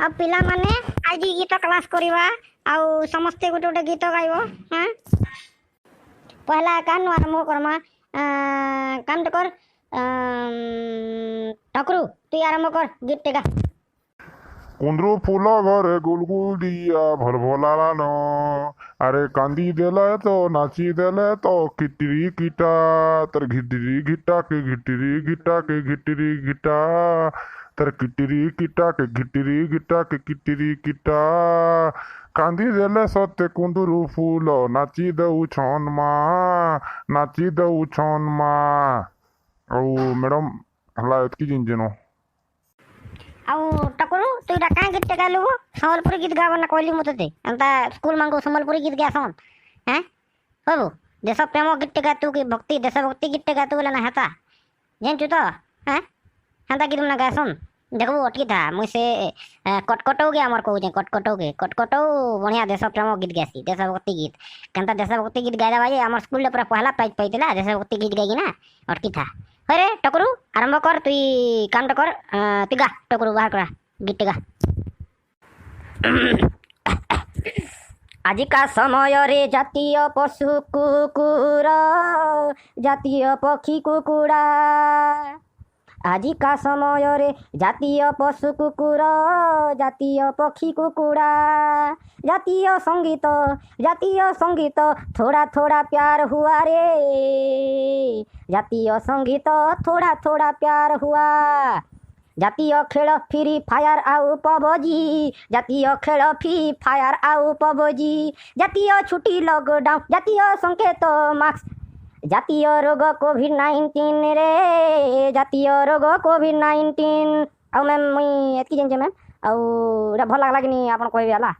अब पिला माने आज गीत क्लास करिवा आउ समस्ते गोटे गोटे गीत गाइबो। हां पहला कान आरंभ करमा काम कर ठकरू तू आरंभ कर गीत टेका। कुंद्रू फूल घरे गुलगुलिया भल भोलानो अरे कांदी देले तो नाची देले तो किटरी किटा तर घिटरी घिटा के घिटरी घिटा के घिटरी घिटा तर किटरी किटा के घिटरी घिटा के किटरी किटा कांदी देले सत्य कुंदरू फूल नाची दऊ छन नाची दऊ छन औ मैडम हला एतकी जिंजनो आउ टकरू तू इटा कां गीत टेका लुबो संबलपुरी गीत गाबो ना कहली मते ते अंता स्कूल मांगो संबलपुरी गीत गासन हैं होबो देश प्रेम गीत टेका तू की भक्ति देशभक्ति गीत टेका तू ना हेता जेंचु तो हैं हंता गीत ना गासन देखबो अटकी था मुसे कटकटौ गे हमर कहू जे कटकटौ बढ़िया देश प्रेम गीत गासी देशभक्ति गीत कंता देशभक्ति गीत गाइला भाई हमर स्कूल ले पूरा पहला प्राइज पाइतला देशभक्ति गीत गाई ना अटकी था अरे टकरू आरंभ कर तुई काम कर तू गा टकरू बाहर करा गीत गा। आजिका समय रे जातीय पशु कुकुर जातीय पक्षी कुकुड़ा आजिका समय रे जातीय पशु कुकुर जातीय पक्षी कुकुड़ा जातीय संगीत थोड़ा थोड़ा प्यार हुआ रे जातीय संगीत थोड़ा थोड़ा प्यार हुआ जातीय खेल फ्री फायर आउ पबजी जातीय खेल फ्री फायर आउ पबजी जातीय छुट्टी लॉकडाउन जातीय संकेत मास्क जातीय रोग कोविड-19 रे जातीय रोग कोविड-19 आउ मैम मुई एतकी जेन मैम आउ एटा भल लागला कि नहीं आपन कहबे हला।